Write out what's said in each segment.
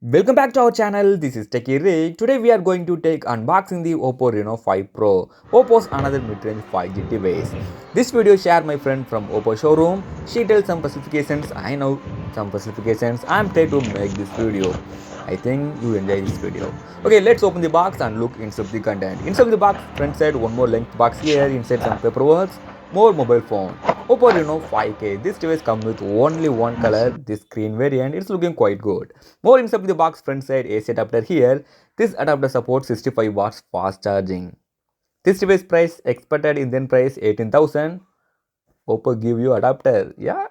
Welcome back to our channel. This is Techie Rick. Today we are going to take unboxing the OPPO Reno 5 Pro. OPPO's another mid-range 5G device. This video shared my friend from OPPO showroom. She tells some specifications. I know some specifications. I'm trying to make this video. I think you enjoy this video. Okay, let's open the box and look inside the content. Inside the box, front side, one more length box here. Inside some paperwork, more mobile phone. OPPO Reno 5K. This device comes with only one color, this green variant. It's looking quite good. More inside the box, front side AC adapter here. This adapter supports 65 watts fast charging. This device price expected Indian price 18,000. OPPO give you adapter. Yeah.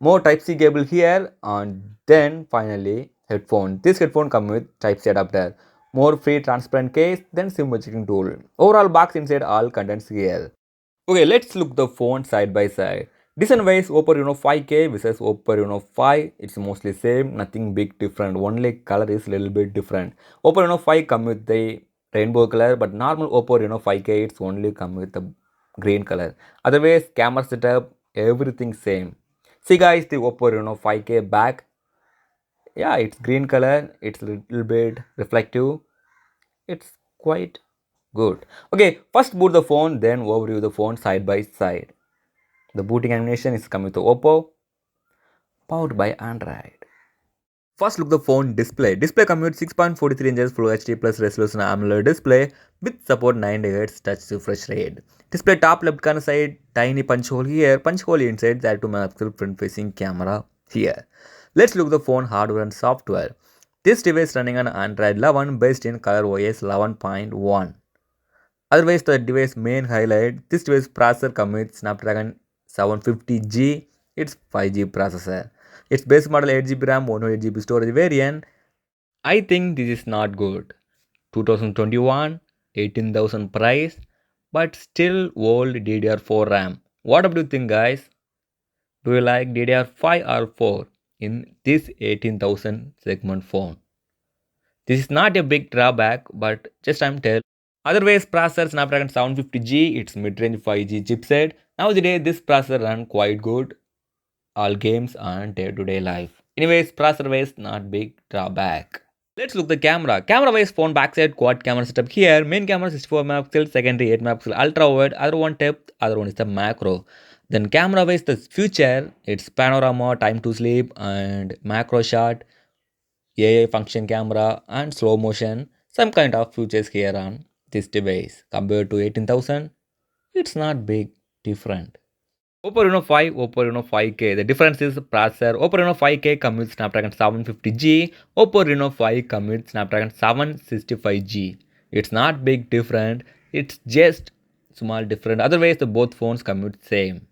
More Type C cable here, and then finally headphone. This headphone come with Type C adapter. More free transparent case, then SIM checking tool. Overall box inside all contents here. Okay, let's look the phone side by side. Design wise, OPPO Reno 5K versus OPPO Reno 5. It's mostly same, nothing big different. Only color is little bit different. OPPO Reno 5 come with the rainbow color, but normal OPPO Reno 5K it's only come with the green color. Otherwise, camera setup, everything same. See guys, the OPPO Reno 5K back. Yeah, it's green color. It's a little bit reflective. It's quite good. Okay, first boot the phone, then overview the phone side by side. The booting animation is coming to OPPO, powered by Android. First look the phone display. Display comes with 6.43 inches Full HD plus resolution AMOLED display with support 9 GHz touch refresh rate. Display top left corner side, tiny punch hole here, punch hole inside that 2 megapixel front facing camera here. Let's look the phone hardware and software. This device running on Android 11 based in ColorOS 11.1. Otherwise, the device main highlight, this device processor comes with Snapdragon 750G, it's 5G processor. Its base model 8GB RAM, 128GB storage variant. I think this is not good. 2021, 18,000 price, but still old DDR4 RAM. What do you think guys? Do you like DDR5 or 4 in this 18,000 segment phone? This is not a big drawback, but just I'm telling. Otherwise, processor Snapdragon 750G, it's mid-range 5G chipset. Nowadays, this processor run quite good, all games and day-to-day life. Anyways, processor-wise, not big drawback. Let's look the camera. Camera-wise, phone backside quad camera setup here. Main camera 64 megapixel, secondary 8 megapixel, ultra wide. Other one depth, other one is the macro. Then camera-wise, the future, it's panorama, time to sleep, and macro shot, AI function camera, and slow motion. Some kind of features here on this device. Compared to 18,000, it's not big different. OPPO Reno 5, OPPO Reno 5K. The difference is processor. OPPO Reno 5K comes with Snapdragon 750G. OPPO Reno 5 comes with Snapdragon 765G. It's not big different. It's just small different. Otherwise, the both phones come with same.